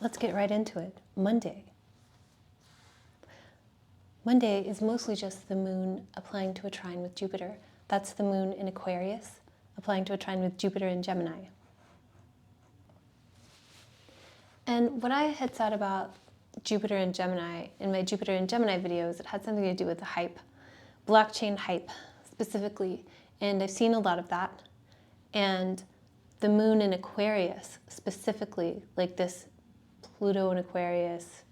Let's get right into it. Monday. Monday is mostly just the moon applying to a trine with Jupiter. That's the moon in Aquarius applying to a trine with Jupiter in Gemini. And what I had said about Jupiter and Gemini in my Jupiter and Gemini videos, it had something to do with the hype, blockchain hype specifically. And I've seen a lot of that. And the moon in Aquarius specifically, like this Pluto in Aquarius,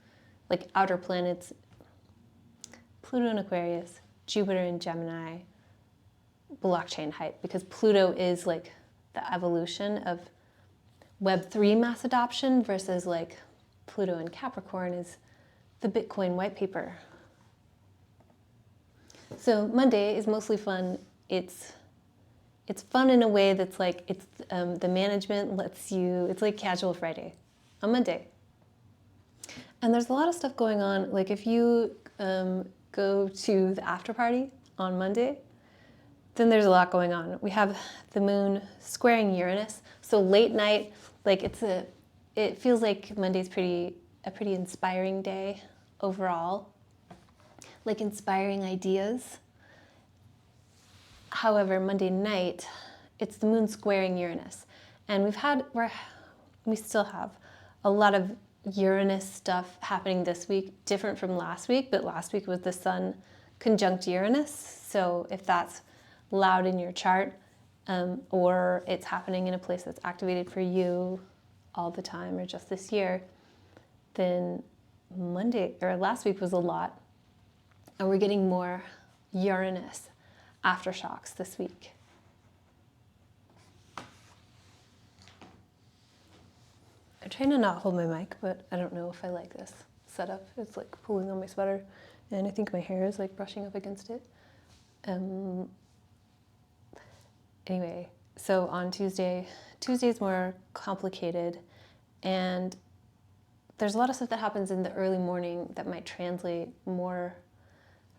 like outer planets, Pluto in Aquarius, Jupiter in Gemini, blockchain hype, because Pluto is like the evolution of Web3 mass adoption versus like Pluto in Capricorn is the Bitcoin white paper. So Monday is mostly fun. It's fun in a way that's like, it's the management lets you, it's like casual Friday on Monday. And there's a lot of stuff going on. Like if you go to the after party on Monday, then there's a lot going on. We have the moon squaring Uranus. So late night, like it feels like Monday's a pretty inspiring day overall, like inspiring ideas. However, Monday night, it's the moon squaring Uranus. And we still have a lot of Uranus stuff happening this week, different from last week, but last week was the sun conjunct Uranus. So if that's loud in your chart, or it's happening in a place that's activated for you all the time or just this year, then Monday or last week was a lot. And we're getting more Uranus aftershocks this week. I'm trying to not hold my mic, but I don't know if I like this setup. It's like pulling on my sweater, and I think my hair is like brushing up against it. Anyway, so on Tuesday's more complicated, and there's a lot of stuff that happens in the early morning that might translate more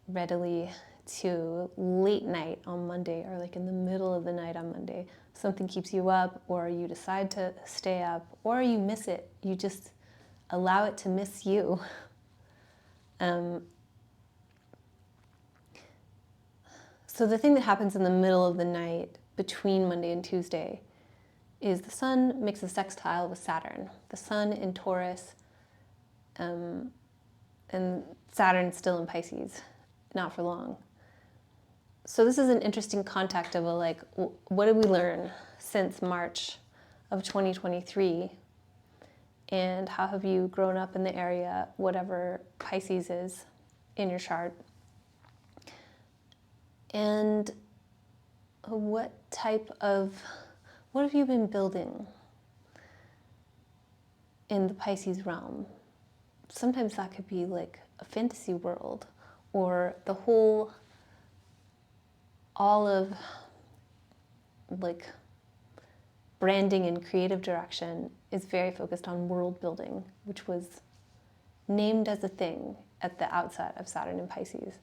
readily to late night on Monday, or like in the middle of the night on Monday. Something keeps you up, or you decide to stay up, or you miss it. You just allow it to miss you. So the thing that happens in the middle of the night between Monday and Tuesday is the sun makes a sextile with Saturn. The sun in Taurus, and Saturn's still in Pisces, not for long. So this is an interesting contact of like, what did we learn since March of 2023? And how have you grown up in the area, whatever Pisces is in your chart? And what have you been building in the Pisces realm? Sometimes that could be like a fantasy world, or all of like branding and creative direction is very focused on world building, which was named as a thing at the outset of Saturn in Pisces.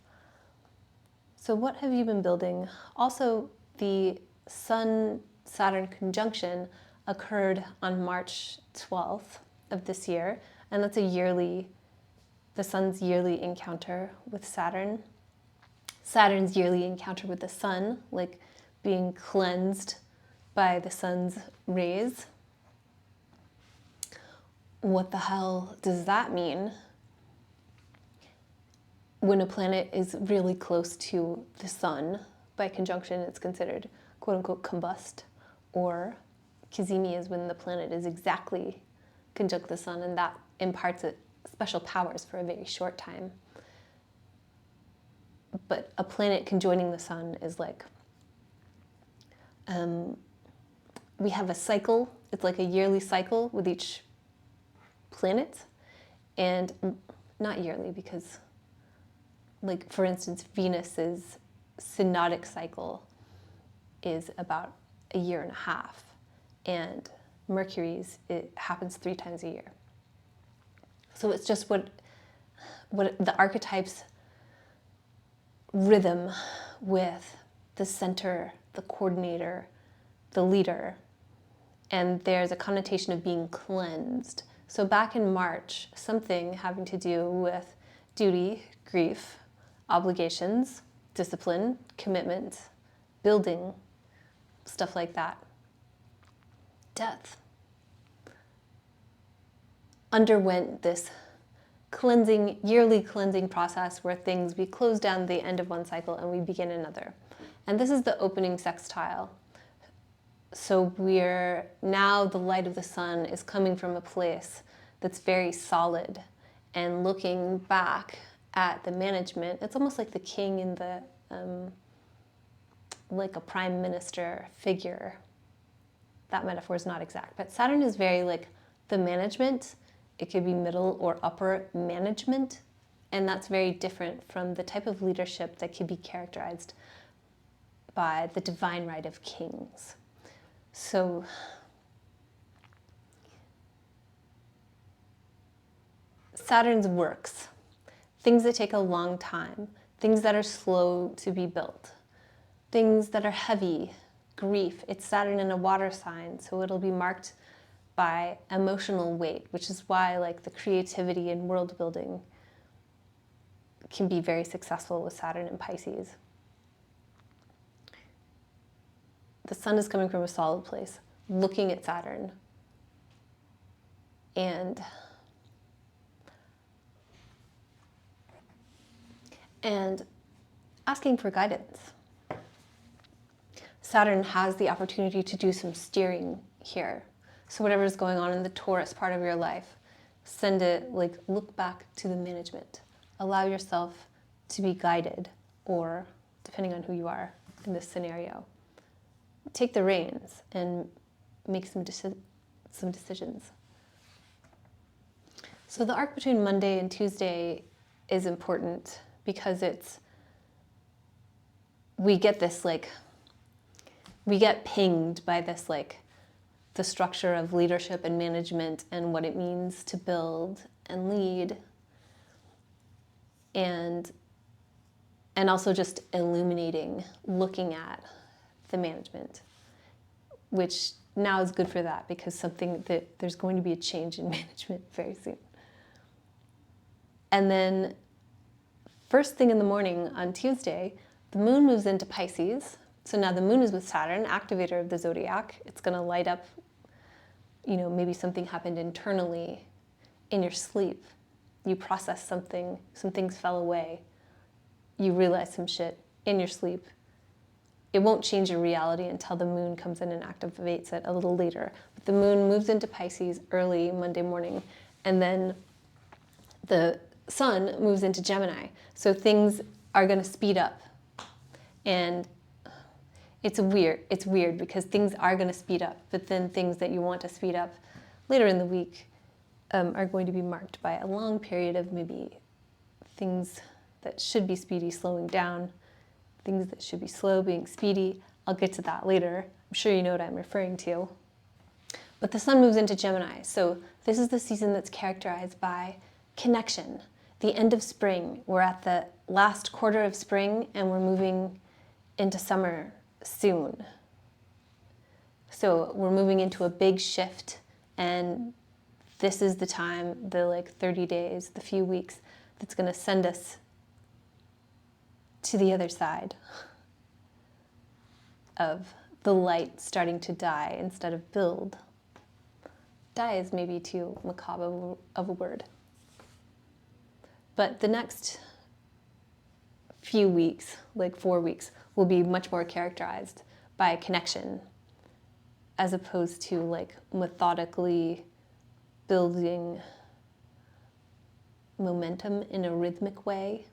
So what have you been building? Also, the Sun-Saturn conjunction occurred on March 12th of this year, and that's the Sun's yearly encounter with Saturn. Saturn's yearly encounter with the Sun, like being cleansed by the Sun's rays. What the hell does that mean? When a planet is really close to the Sun, by conjunction, it's considered quote-unquote combust, or Cazimi is when the planet is exactly conjunct the Sun, and that imparts it special powers for a very short time. But a planet conjoining the Sun is like, we have a cycle. It's like a yearly cycle with each planet, and not yearly because, like, for instance, Venus's synodic cycle is about a year and a half, and Mercury's, it happens 3 times a year. So it's just what the archetypes rhythm with the center, the coordinator, the leader, and there's a connotation of being cleansed. So back in March, something having to do with duty, grief, obligations, discipline, commitment, building, stuff like that. Death underwent this cleansing, yearly cleansing process where we close down the end of one cycle and we begin another. And this is the opening sextile. So now the light of the sun is coming from a place that's very solid, and looking back at the management, it's almost like the king in the, like a prime minister figure. That metaphor is not exact, but Saturn is very like the management. It could be middle or upper management, and that's very different from the type of leadership that could be characterized by the divine right of kings. So Saturn's works, things that take a long time, things that are slow to be built, things that are heavy, grief. It's Saturn in a water sign, so it'll be marked by emotional weight, which is why like the creativity and world building can be very successful with Saturn in Pisces. The sun is coming from a solid place, looking at Saturn and asking for guidance. Saturn has the opportunity to do some steering here. So whatever's going on in the Taurus part of your life, send it, like, look back to the management. Allow yourself to be guided, or depending on who you are in this scenario, take the reins and make some decisions. So the arc between Monday and Tuesday is important because we get pinged by this, like, the structure of leadership and management and what it means to build and lead, and also just illuminating, looking at the management, which now is good for that because there's going to be a change in management very soon. And then first thing in the morning on Tuesday, the moon moves into Pisces. So now the moon is with Saturn, activator of the zodiac. It's going to light up, maybe something happened internally in your sleep. You processed something, some things fell away. You realized some shit in your sleep. It won't change your reality until the moon comes in and activates it a little later. But the moon moves into Pisces early Monday morning, and then the sun moves into Gemini. So things are going to speed up. And it's weird because things are going to speed up, but then things that you want to speed up later in the week are going to be marked by a long period of maybe things that should be speedy slowing down, things that should be slow being speedy. I'll get to that later. I'm sure you know what I'm referring to. But the sun moves into Gemini, so this is the season that's characterized by connection. The end of spring, we're at the last quarter of spring and we're moving into summer soon. So we're moving into a big shift, and this is the time, the 30 days, the few weeks, that's going to send us to the other side of the light starting to die instead of build. Die is maybe too macabre of a word. But the next few weeks, 4 weeks, will be much more characterized by connection as opposed to methodically building momentum in a rhythmic way,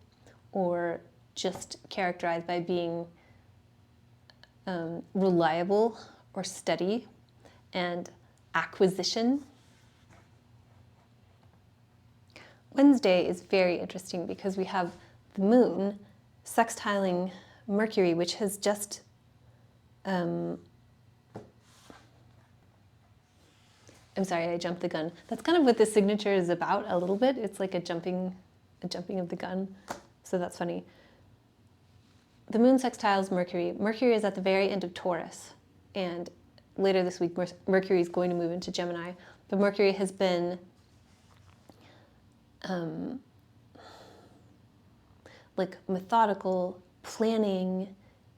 or just characterized by being reliable or steady and acquisition. Wednesday is very interesting because we have the moon sextiling Mercury, which has just I'm sorry, I jumped the gun. That's kind of what this signature is about a little bit. It's like a jumping of the gun. So that's funny. The moon sextiles Mercury. Mercury is at the very end of Taurus. And later this week, Mercury is going to move into Gemini. But Mercury has been like methodical planning,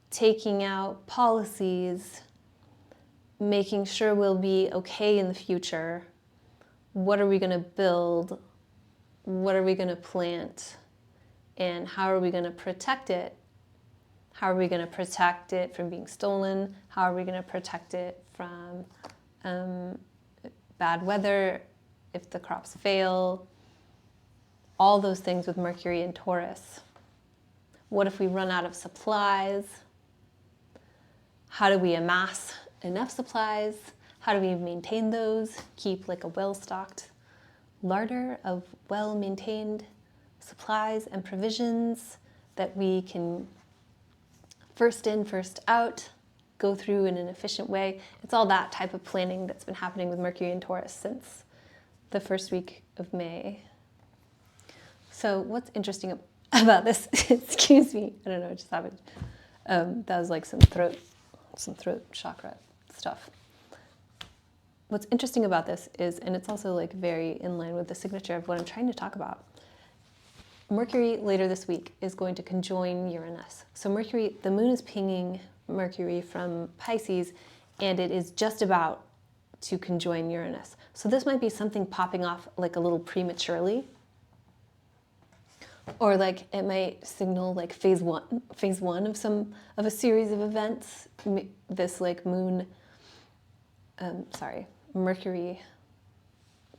taking out policies, making sure we'll be okay in the future. What are we going to build? What are we going to plant? And how are we going to protect it? How are we going to protect it from being stolen? How are we going to protect it from bad weather, if the crops fail? All those things with Mercury and Taurus. What if we run out of supplies? How do we amass enough supplies? How do we maintain those? Keep like a well-stocked larder of well-maintained supplies and provisions that we can first in, first out, go through in an efficient way. It's all that type of planning that's been happening with Mercury and Taurus since the first week of May. So what's interesting about this, excuse me, I don't know, it just happened. That was like some throat chakra stuff. What's interesting about this is, and it's also like very in line with the signature of what I'm trying to talk about, Mercury later this week is going to conjoin Uranus. So Mercury, the moon is pinging Mercury from Pisces, and it is just about to conjoin Uranus. So this might be something popping off like a little prematurely, or like it might signal like phase one of a series of events. This like Mercury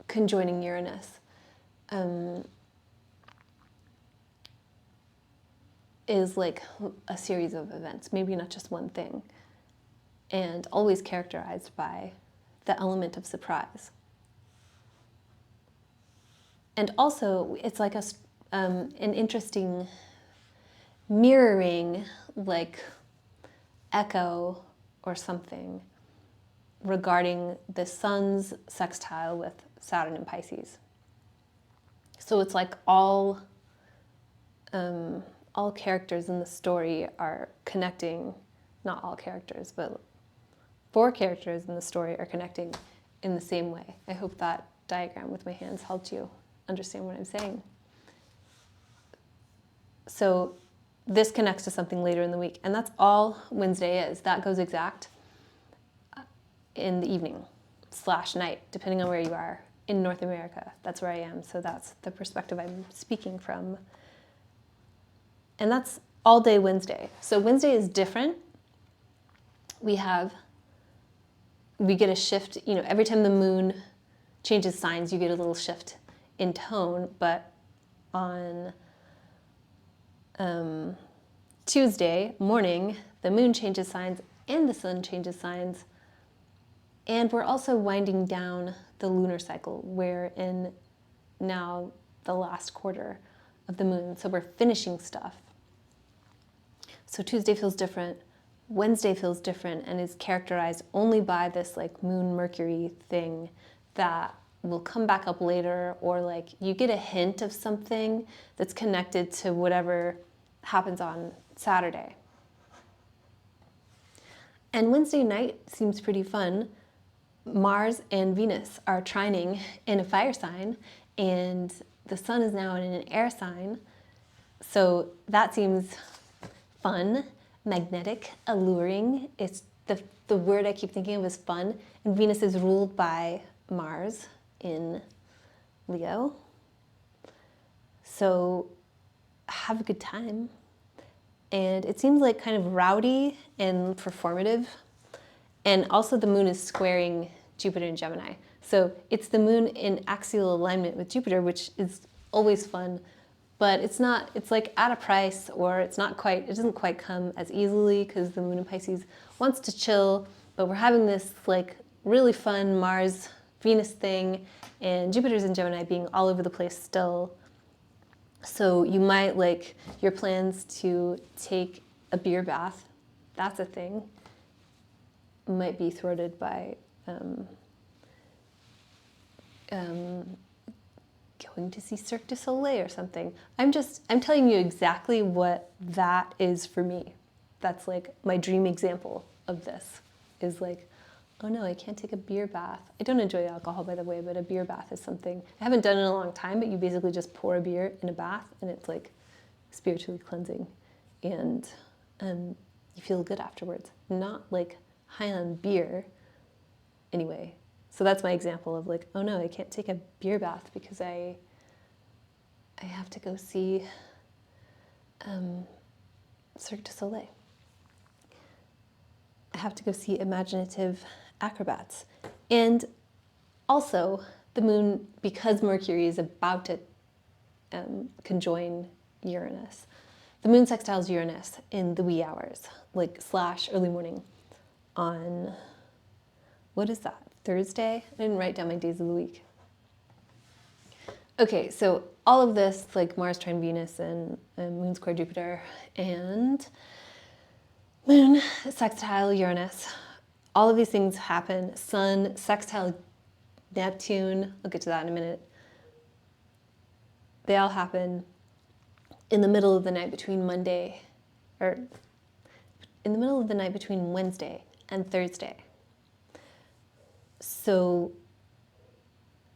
conjoining Uranus is like a series of events, maybe not just one thing, and always characterized by the element of surprise. And also, it's like an interesting mirroring, like echo or something regarding the sun's sextile with Saturn in Pisces. So it's like all characters in the story are connecting, not all characters, but 4 characters in the story are connecting in the same way. I hope that diagram with my hands helped you understand what I'm saying. So this connects to something later in the week, and that's all Wednesday is. That goes exact in the evening / night, depending on where you are in North America. That's where I am, so that's the perspective I'm speaking from. And that's all day Wednesday. So Wednesday is different. We get a shift, you know, every time the moon changes signs, you get a little shift in tone, but on Tuesday morning, the moon changes signs and the sun changes signs. And we're also winding down the lunar cycle. We're in now the last quarter of the moon, so we're finishing stuff. So Tuesday feels different, Wednesday feels different, and is characterized only by this like moon Mercury thing that will come back up later, or like you get a hint of something that's connected to whatever happens on Saturday. And Wednesday night seems pretty fun. Mars and Venus are trining in a fire sign, and the sun is now in an air sign. So that seems fun, magnetic, alluring. It's the word I keep thinking of is fun. And Venus is ruled by Mars in Leo. So have a good time. And it seems like kind of rowdy and performative. And also the moon is squaring Jupiter in Gemini. So it's the moon in axial alignment with Jupiter, which is always fun, but it's like at a price, or it doesn't quite come as easily because the moon in Pisces wants to chill, but we're having this like really fun Mars-Venus thing, and Jupiter's in Gemini being all over the place still. So you might like your plans to take a beer bath, that's a thing, might be thwarted by going to see Cirque du Soleil or something. I'm telling you exactly what that is for me. That's like my dream example of this, is like oh no, I can't take a beer bath. I don't enjoy alcohol, by the way, but a beer bath is something I haven't done in a long time, but you basically just pour a beer in a bath and it's like spiritually cleansing, and you feel good afterwards. Not like high on beer anyway. So that's my example of like, oh no, I can't take a beer bath because I have to go see Cirque du Soleil. I have to go see imaginative acrobats. And also the moon, because Mercury is about to conjoin Uranus, the moon sextiles Uranus in the wee hours, like / early morning on, what is that, Thursday? I didn't write down my days of the week. Okay, so all of this, like Mars trine Venus and Moon square Jupiter and Moon sextile Uranus, all of these things happen. Sun sextile Neptune, I'll get to that in a minute. They all happen in the middle of the night between Wednesday and Thursday. So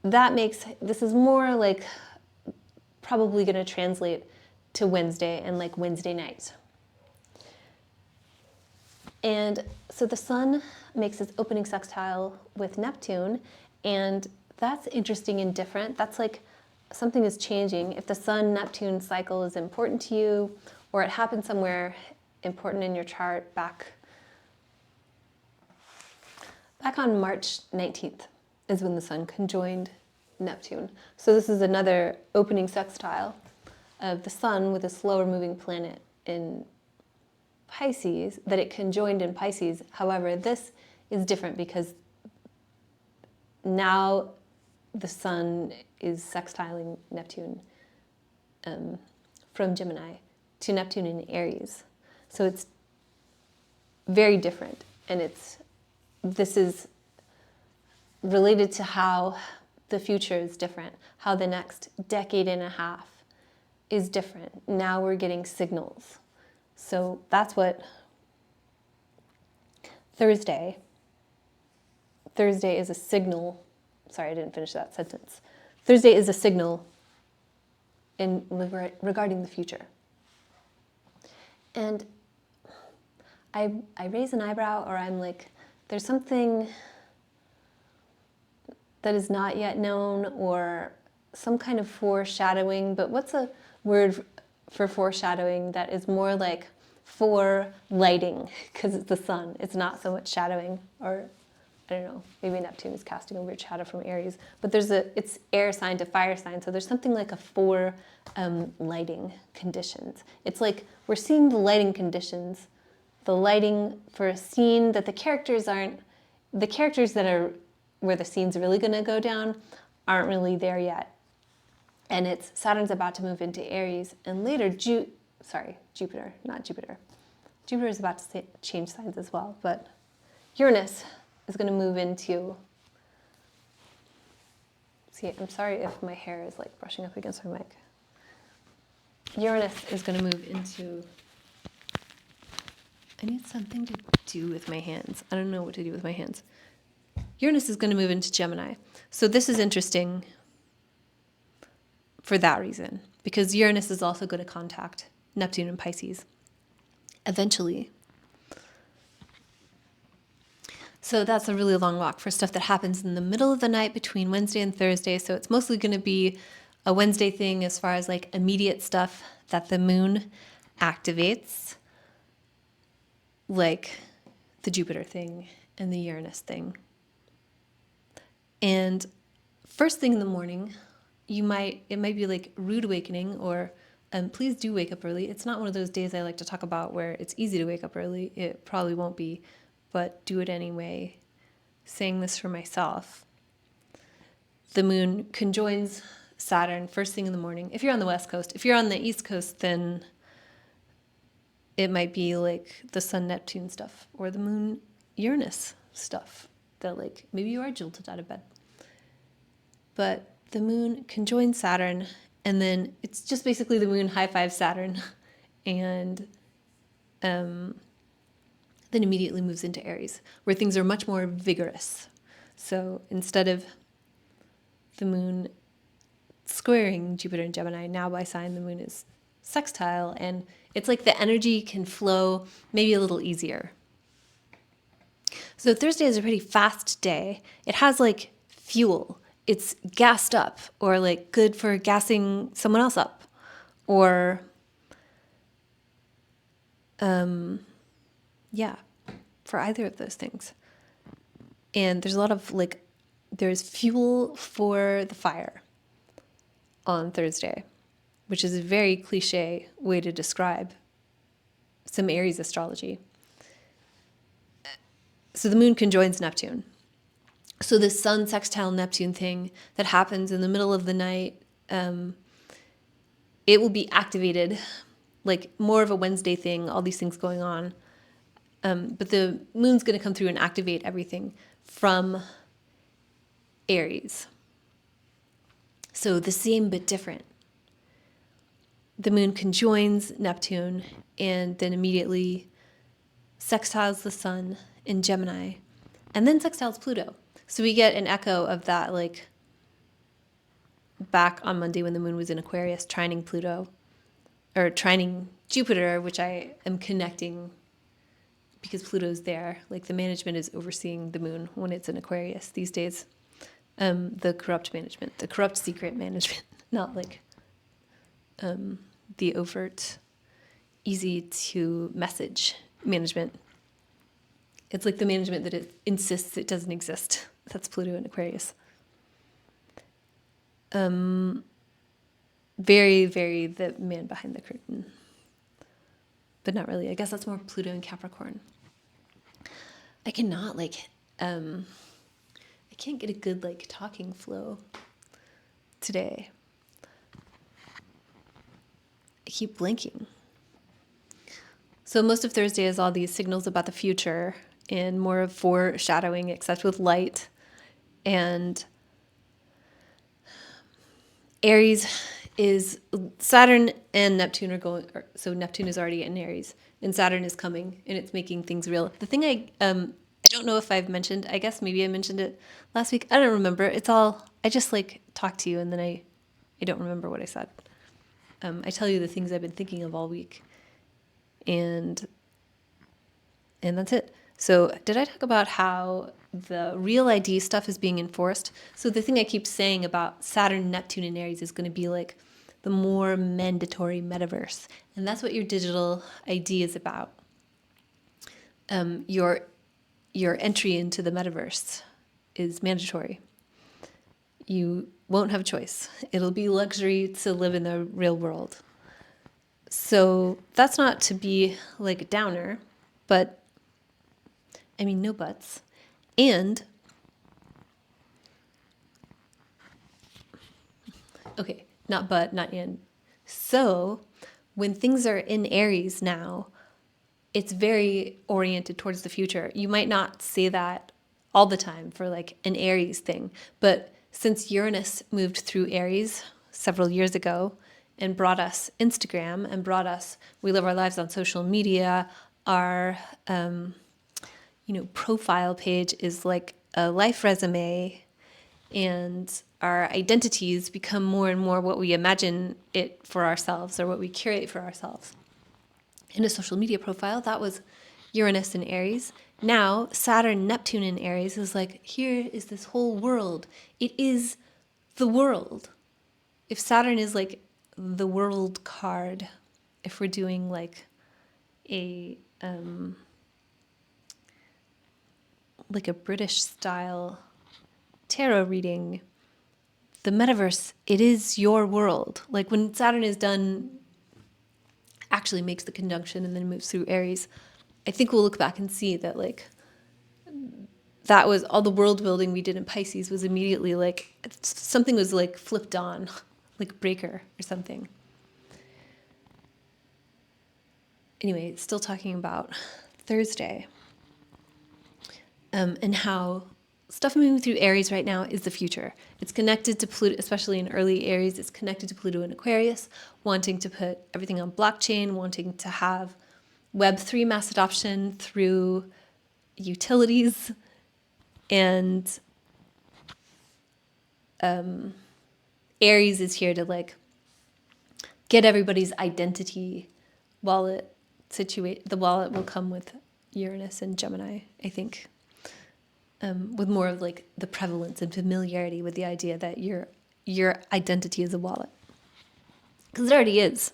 that makes, this is more like probably going to translate to Wednesday and like Wednesday night. And so the sun makes its opening sextile with Neptune, and that's interesting and different. That's like something is changing. If the Sun-Neptune cycle is important to you, or it happened somewhere important in your chart back on March 19th is when the sun conjoined Neptune. So this is another opening sextile of the sun with a slower moving planet in Pisces, that it conjoined in Pisces. However, this is different because now the sun is sextiling Neptune from Gemini to Neptune in Aries. So it's very different, and this is related to how the future is different, how the next decade and a half is different. Now we're getting signals. So that's what Thursday is a signal. Sorry, I didn't finish that sentence. Thursday is a signal regarding the future. And I raise an eyebrow, or I'm like, there's something that is not yet known, or some kind of foreshadowing. But what's a word for foreshadowing that is more like forelighting, because it's the sun. It's not so much shadowing, or I don't know, maybe Neptune is casting over shadow from Aries, but it's air sign to fire sign, so there's something like a lighting conditions. It's like we're seeing the lighting conditions, the lighting for a scene that the characters that are where the scene's really going to go down aren't really there yet. And it's Saturn's about to move into Aries, and later Jupiter, not Jupiter. Jupiter is about to change signs as well, but Uranus is going to move into, see, I'm sorry if my hair is like brushing up against my mic. Uranus is going to move into, I need something to do with my hands. I don't know what to do with my hands. Uranus is going to move into Gemini. So this is interesting for that reason, because Uranus is also going to contact Neptune and Pisces eventually. So that's a really long walk for stuff that happens in the middle of the night between Wednesday and Thursday. So it's mostly going to be a Wednesday thing as far as like immediate stuff that the moon activates, like the Jupiter thing and the Uranus thing. And first thing in the morning, it might be like rude awakening, or please do wake up early. It's not one of those days I like to talk about where it's easy to wake up early. It probably won't be, but do it anyway. Saying this for myself. The moon conjoins Saturn first thing in the morning. If you're on the West Coast, if you're on the East Coast, then it might be like the Sun-Neptune stuff or the Moon-Uranus stuff that like maybe you are jolted out of bed. But the moon conjoins Saturn, and then it's just basically the moon high five Saturn, and then immediately moves into Aries, where things are much more vigorous. So instead of the moon squaring Jupiter and Gemini, now by sign the moon is sextile, and it's like the energy can flow maybe a little easier. So Thursday is a pretty fast day. It has like fuel. It's gassed up, or like good for gassing someone else up, or yeah, for either of those things. And there's a lot of like, there's fuel for the fire on Thursday, which is a very cliche way to describe some Aries astrology. So the moon conjoins Neptune. So the sun sextile Neptune thing that happens in the middle of the night, it will be activated, like more of a Wednesday thing, all these things going on. But the moon's going to come through and activate everything from Aries. So the same but different. The moon conjoins Neptune and then immediately sextiles the sun in Gemini and then sextiles Pluto. So we get an echo of that, like back on Monday when the moon was in Aquarius, trining Pluto, or trining Jupiter, which I am connecting because Pluto's there. Like the management is overseeing the moon when it's in Aquarius these days. The corrupt management, the corrupt secret management, not like the overt, easy to message management. It's like the management that it insists it doesn't exist. That's Pluto in Aquarius. Very, very the man behind the curtain. But not really. I guess that's more Pluto in Capricorn. I cannot like, I can't get a good like talking flow today. I keep blinking. So most of Thursday is all these signals about the future and more of foreshadowing, except with light. And Aries is Saturn and Neptune are going, so Neptune is already in Aries and Saturn is coming and it's making things real. The thing I don't know if I've mentioned, I guess maybe I mentioned it last week. I don't remember. It's all, I just like talk to you and then I don't remember what I said. I tell you the things I've been thinking of all week and that's it. So did I talk about how the real ID stuff is being enforced? So the thing I keep saying about Saturn, Neptune, and Aries is going to be like the more mandatory metaverse. And that's what your digital ID is about. Your entry into the metaverse is mandatory. You won't have a choice. It'll be luxury to live in the real world. So that's not to be like a downer, but I mean, no buts. And, okay, not but, not and. So when things are in Aries now, it's very oriented towards the future. You might not say that all the time for like an Aries thing, but since Uranus moved through Aries several years ago and brought us Instagram and brought us, we live our lives on social media, our profile page is like a life resume, and our identities become more and more what we imagine it for ourselves or what we curate for ourselves. In a social media profile, that was Uranus in Aries. Now, Saturn, Neptune in Aries is like, here is this whole world. It is the world. If Saturn is like the world card, if we're doing like a British style tarot reading, the metaverse, it is your world. Like when Saturn is done, actually makes the conjunction and then moves through Aries, I think we'll look back and see that like that was all the world building we did in Pisces was immediately like something was like flipped on, like a breaker or something. Anyway, still talking about Thursday. And how stuff moving through Aries right now is the future. It's connected to Pluto, especially in early Aries, it's connected to Pluto and Aquarius, wanting to put everything on blockchain, wanting to have Web3 mass adoption through utilities, and Aries is here to like get everybody's identity wallet situate. The wallet will come with Uranus and Gemini, I think, with more of like the prevalence and familiarity with the idea that your identity is a wallet, because it already is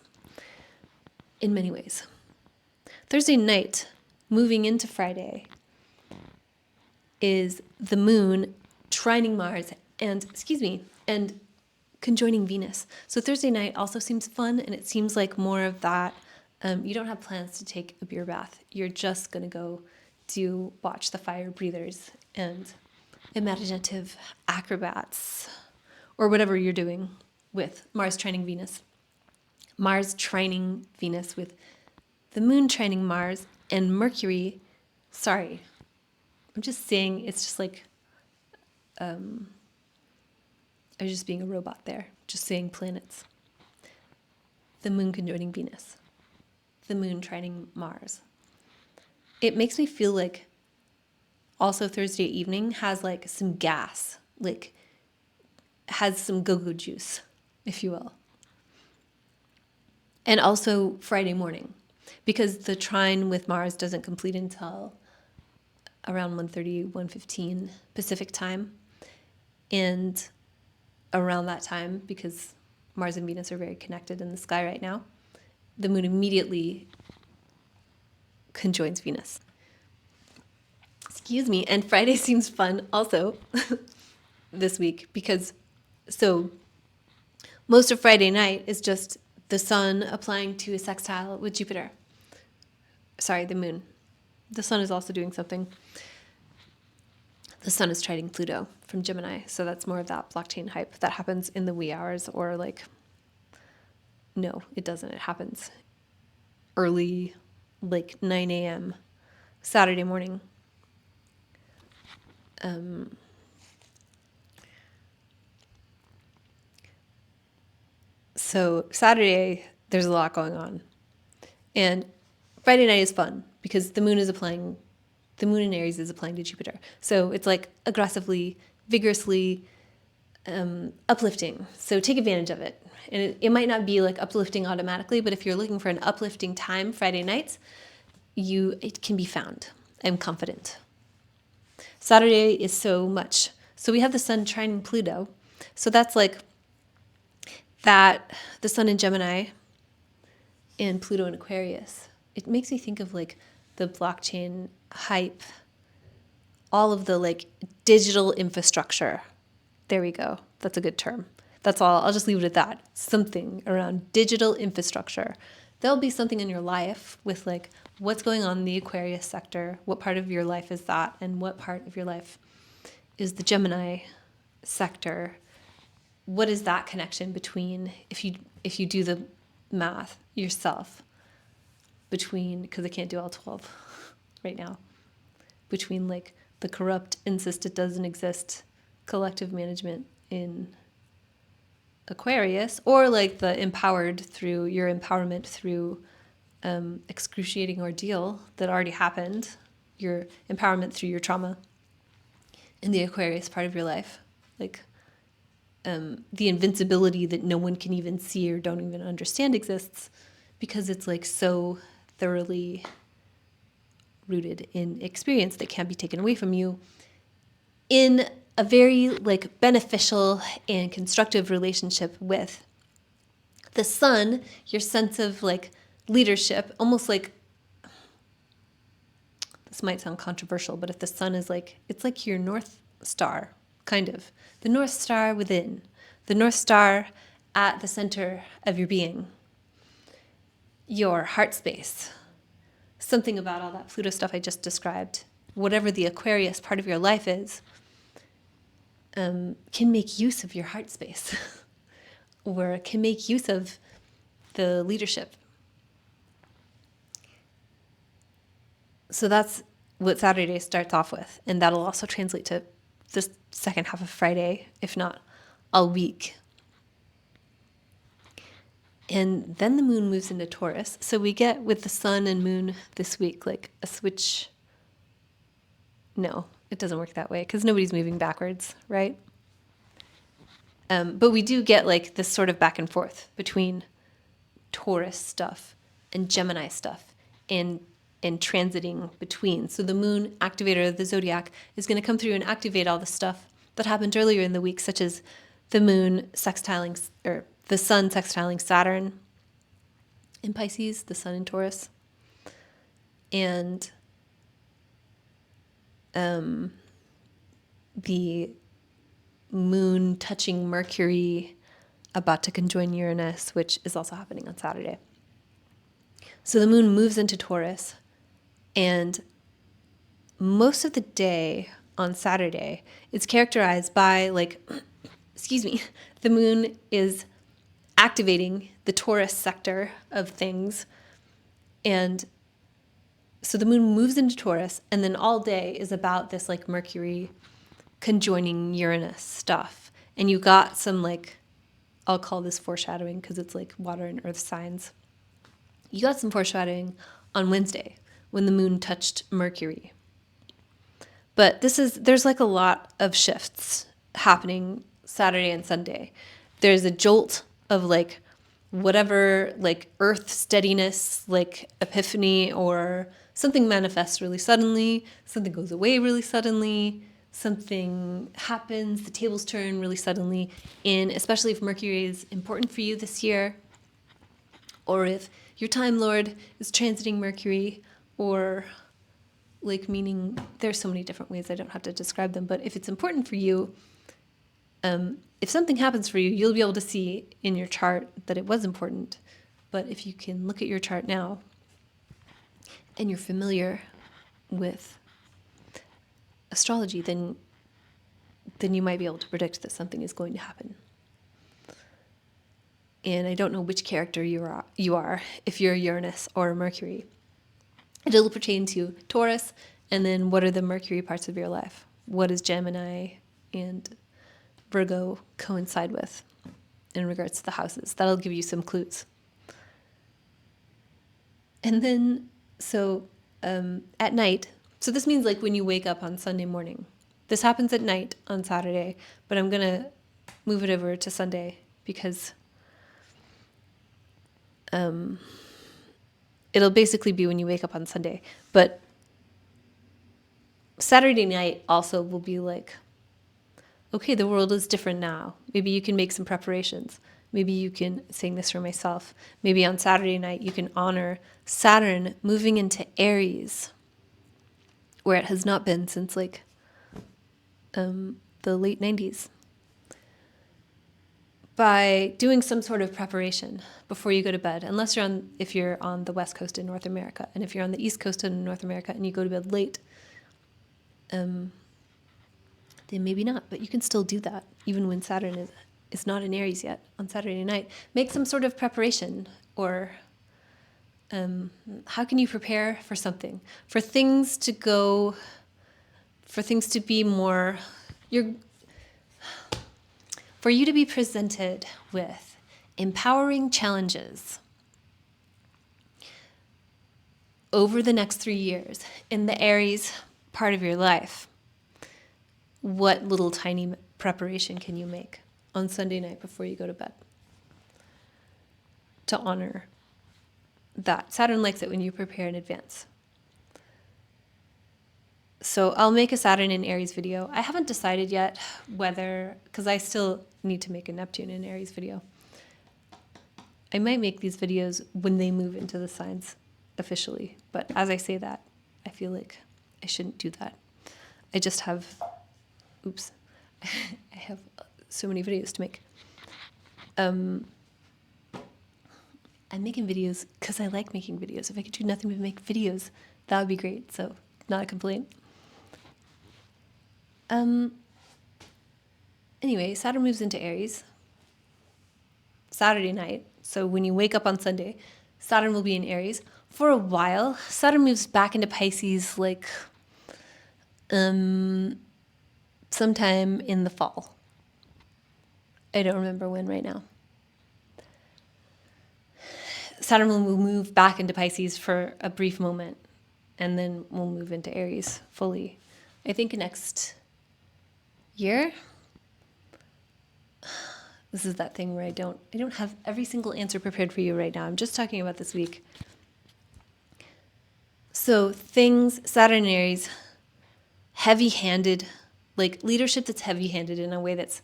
in many ways. Thursday night, moving into Friday, is the moon trining Mars and conjoining Venus. So Thursday night also seems fun, and it seems like more of that. You don't have plans to take a beer bath. You're just going to go watch the fire breathers and imaginative acrobats, or whatever you're doing with Mars trining Venus. Mars trining Venus with the moon trining Mars and Mercury. Sorry, I'm just saying, it's just like, I was just being a robot there, just saying planets. The moon conjoining Venus, the moon trining Mars. It makes me feel like also Thursday evening has like some gas, like has some go-go juice, if you will. And also Friday morning, because the trine with Mars doesn't complete until around 1:30, 1:15 Pacific time. And around that time, because Mars and Venus are very connected in the sky right now, the moon immediately conjoins Venus. Excuse me. And Friday seems fun also this week, because so most of Friday night is just the sun applying to a sextile with Jupiter. Sorry, the moon. The sun is also doing something. The sun is trining Pluto from Gemini. So that's more of that blockchain hype that happens in the wee hours, or like, no, it doesn't. It happens early, like 9 a.m. Saturday morning. So Saturday, there's a lot going on. And Friday night is fun because the moon in Aries is applying to Jupiter. So it's like aggressively, vigorously uplifting. So take advantage of it. And it might not be like uplifting automatically, but if you're looking for an uplifting time Friday nights, it can be found. I'm confident. Saturday is so much. So we have the sun trining Pluto. So that's like that, the sun in Gemini and Pluto in Aquarius. It makes me think of like the blockchain hype, all of the like digital infrastructure. There we go. That's a good term. That's all. I'll just leave it at that. Something around digital infrastructure. There'll be something in your life with like what's going on in the Aquarius sector, what part of your life is that, and what part of your life is the Gemini sector. What is that connection between, if you do the math yourself, between, because I can't do all 12 right now, between like the corrupt, insist it doesn't exist, collective management in Aquarius, or like the empowered through your empowerment through excruciating ordeal that already happened, your empowerment through your trauma in the Aquarius part of your life, like the invincibility that no one can even see or don't even understand exists because it's like so thoroughly rooted in experience that can't be taken away from you in a very like beneficial and constructive relationship with the sun, your sense of like leadership, almost like, this might sound controversial, but if the sun is like, it's like your North Star, kind of. The North Star within, the North Star at the center of your being, your heart space. Something about all that Pluto stuff I just described, whatever the Aquarius part of your life is, can make use of your heart space or can make use of the leadership. So that's what Saturday starts off with. And that'll also translate to the second half of Friday, if not all week. And then the moon moves into Taurus. So we get with the sun and moon this week, like a switch. No, it doesn't work that way because nobody's moving backwards, right? But we do get like this sort of back and forth between Taurus stuff and Gemini stuff and transiting between. So the moon activator of the zodiac is going to come through and activate all the stuff that happened earlier in the week, such as the moon sextiling, or the sun sextiling Saturn in Pisces, the sun in Taurus, and the moon touching Mercury, about to conjoin Uranus, which is also happening on Saturday. So the moon moves into Taurus, and most of the day on Saturday, it's characterized by the moon is activating the Taurus sector of things. And so the moon moves into Taurus, and then all day is about this like Mercury conjoining Uranus stuff. And you got some I'll call this foreshadowing because it's like water and earth signs. You got some foreshadowing on Wednesday when the moon touched Mercury. But there's like a lot of shifts happening Saturday and Sunday. There's a jolt of whatever earth steadiness, epiphany, or something manifests really suddenly, something goes away really suddenly, something happens, the tables turn really suddenly, especially if Mercury is important for you this year, or if your Time Lord is transiting Mercury, or meaning there's so many different ways I don't have to describe them, but if it's important for you, if something happens for you, you'll be able to see in your chart that it was important. But if you can look at your chart now and you're familiar with astrology, then you might be able to predict that something is going to happen. And I don't know which character you are, if you're Uranus or Mercury. It'll pertain to Taurus, and then what are the Mercury parts of your life? What does Gemini and Virgo coincide with in regards to the houses? That'll give you some clues. And then, at night, so this means when you wake up on Sunday morning. This happens at night on Saturday, but I'm going to move it over to Sunday because it'll basically be when you wake up on Sunday. But Saturday night also will be okay, the world is different now. Maybe you can make some preparations. Maybe you can, saying this for myself, maybe on Saturday night you can honor Saturn moving into Aries, where it has not been since the late 90s, by doing some sort of preparation before you go to bed, if you're on the West Coast in North America. And if you're on the East Coast in North America and you go to bed late, then maybe not, but you can still do that even when Saturn is not in Aries yet on Saturday night. Make some sort of preparation, or how can you prepare for something? For things to be more, for you to be presented with empowering challenges over the next 3 years in the Aries part of your life. What little tiny preparation can you make on Sunday night before you go to bed to honor that? Saturn likes it when you prepare in advance. So I'll make a Saturn in Aries video. I haven't decided yet whether, because I still need to make a Neptune in Aries video. I might make these videos when they move into the signs officially. But as I say that, I feel like I shouldn't do that. I just have, I have so many videos to make. I'm making videos because I like making videos. If I could do nothing but make videos, that would be great. So not a complaint. Anyway, Saturn moves into Aries Saturday night. So when you wake up on Sunday, Saturn will be in Aries for a while. Saturn moves back into Pisces sometime in the fall. I don't remember when right now. Saturn will move back into Pisces for a brief moment, and then we'll move into Aries fully. I think next year. This is that thing where I don't have every single answer prepared for you right now. I'm just talking about this week. So things, Saturn and Aries, heavy-handed, like leadership that's heavy-handed in a way that's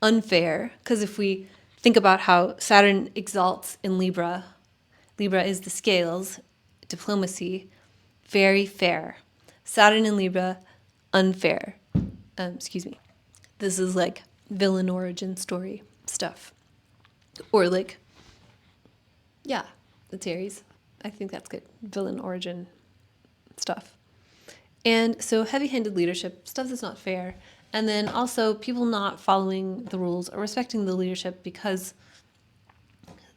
unfair. Because if we think about how Saturn exalts in Libra, Libra is the scales, diplomacy, very fair. Saturn in Libra, unfair. This is like villain origin story stuff. Or like, yeah, it's Aries. I think that's good. Villain origin stuff. And so heavy-handed leadership, stuff that's not fair. And then also people not following the rules or respecting the leadership because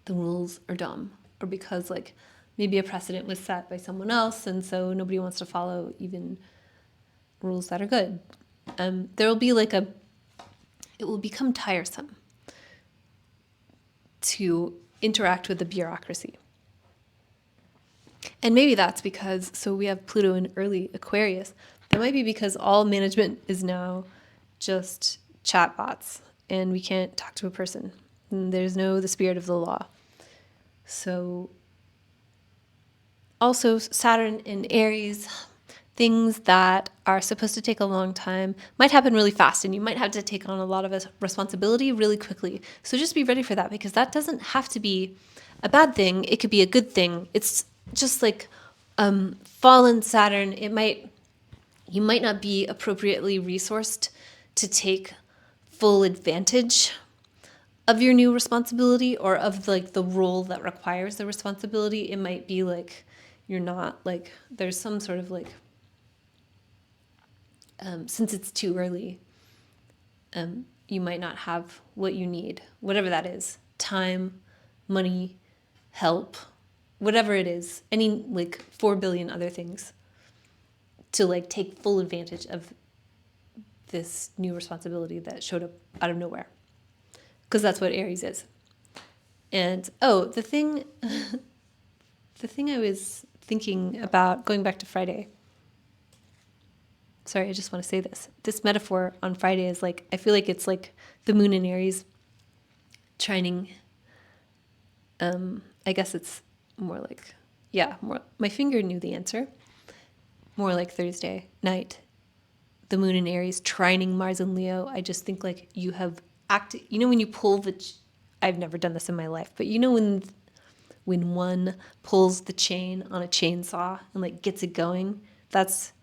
the rules are dumb, or because like maybe a precedent was set by someone else and so nobody wants to follow even rules that are good. There will be like it will become tiresome to interact with the bureaucracy. And maybe that's because, so we have Pluto in early Aquarius. That might be because all management is now just chatbots and we can't talk to a person. And there's the spirit of the law. So also Saturn in Aries, things that are supposed to take a long time might happen really fast, and you might have to take on a lot of responsibility really quickly. So just be ready for that, because that doesn't have to be a bad thing. It could be a good thing. It's just like fallen Saturn. You might not be appropriately resourced to take full advantage of your new responsibility, or of like the role that requires the responsibility. It might be like you're not like, there's some sort of like, since it's too early, you might not have what you need, whatever that is, time, money, help, whatever it is, any like 4 billion other things, to like take full advantage of this new responsibility that showed up out of nowhere. Because that's what Aries is. And the thing I was thinking about, going back to Friday, sorry, I just want to say this metaphor on Friday is like, I feel like it's like the moon in Aries trining. I guess it's more like, my finger knew the answer. More like Thursday night, the moon in Aries trining Mars and Leo. I just think like you have acted, when you pull I've never done this in my life, but when one pulls the chain on a chainsaw and like gets it going, that's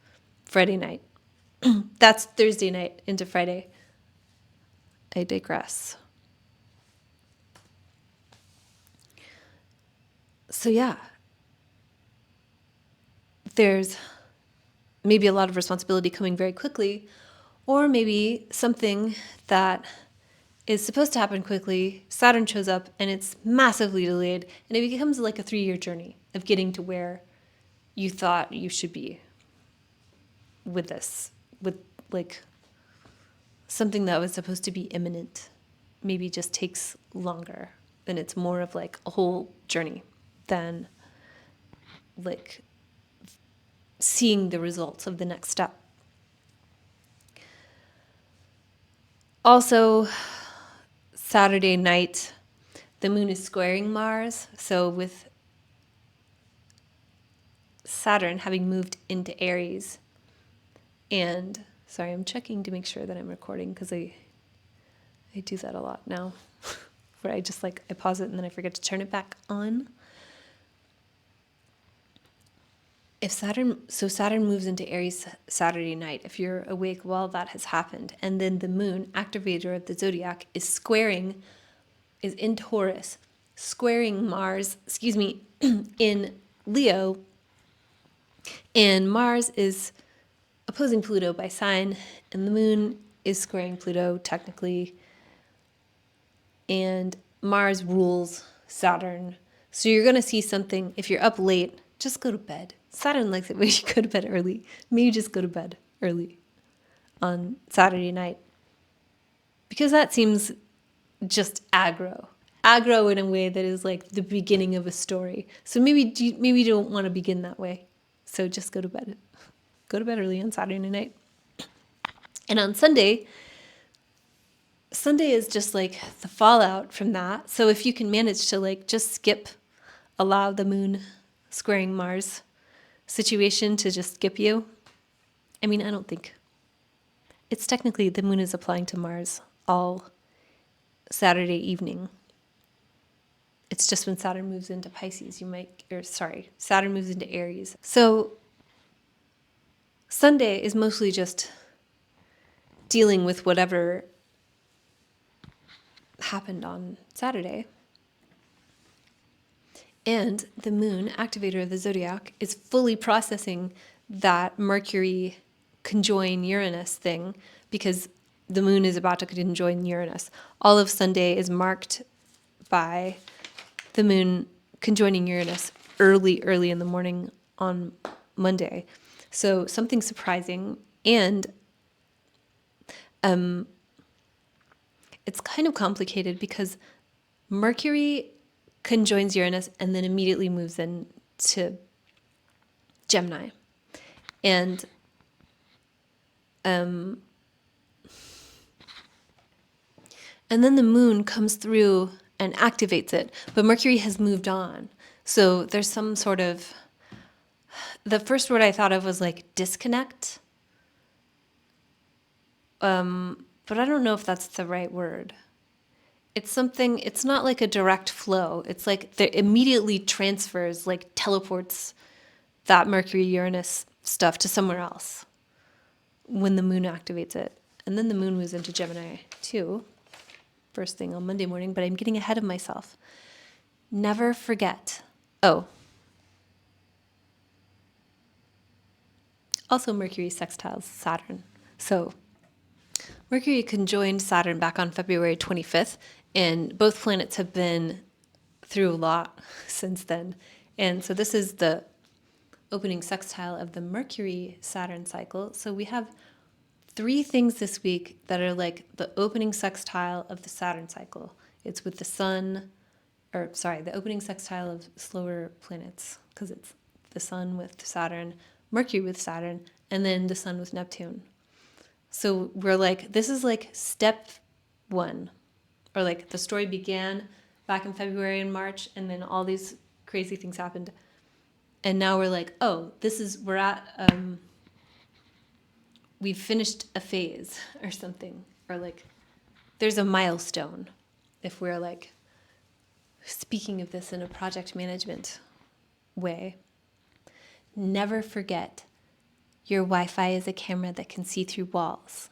Friday night. That's Thursday night into Friday. I digress. So yeah, there's maybe a lot of responsibility coming very quickly, or maybe something that is supposed to happen quickly, Saturn shows up and it's massively delayed, and it becomes like a 3-year journey of getting to where you thought you should be with this, with like something that was supposed to be imminent, maybe just takes longer. Then it's more of like a whole journey than like seeing the results of the next step. Also, Saturday night, the moon is squaring Mars. So with Saturn having moved into Aries, and sorry, I'm checking to make sure that I'm recording, because I do that a lot now, where I just like, I pause it and then I forget to turn it back on. Saturn moves into Aries Saturday night, if you're awake while that has happened, and then the moon, activator of the zodiac, is in Taurus, squaring Mars, in Leo, and Mars is opposing Pluto by sign, and the moon is squaring Pluto technically, and Mars rules Saturn. So you're going to see something, if you're up late, just go to bed. Saturn likes it when you go to bed early. Maybe just go to bed early on Saturday night, because that seems just aggro aggro in a way that is like the beginning of a story. So maybe you don't want to begin that way. So just go to bed. Go to bed early on Saturday night. And on Sunday is just like the fallout from that. So if you can manage to like just allow the moon squaring Mars situation to just skip you. I mean, I don't think. It's technically the moon is applying to Mars all Saturday evening. It's just when Saturn moves into Pisces, Saturn moves into Aries. So Sunday is mostly just dealing with whatever happened on Saturday. And the moon, activator of the zodiac, is fully processing that Mercury conjoin Uranus thing because the moon is about to conjoin Uranus. All of Sunday is marked by the moon conjoining Uranus early in the morning on Monday. So something surprising, and it's kind of complicated because Mercury conjoins Uranus and then immediately moves into Gemini. And then the moon comes through and activates it, but Mercury has moved on. So there's some sort of, the first word I thought of was like disconnect. But I don't know if that's the right word. It's not like a direct flow. It's like it immediately transfers, like teleports that Mercury-Uranus stuff to somewhere else when the moon activates it. And then the moon moves into Gemini too, first thing on Monday morning, but I'm getting ahead of myself. Never forget. Oh. Also Mercury sextiles Saturn. So Mercury conjoined Saturn back on February 25th, and both planets have been through a lot since then. And so this is the opening sextile of the Mercury-Saturn cycle. So we have 3 things this week that are like the opening sextile of the Saturn cycle. It's with the sun, the opening sextile of slower planets, because it's the sun with Saturn, Mercury with Saturn, and then the sun with Neptune. So we're like, this is like step 1, or like the story began back in February and March, and then all these crazy things happened. And now we're like, oh, we've finished a phase or something, or like there's a milestone if we're like speaking of this in a project management way. Never forget, your Wi-Fi is a camera that can see through walls.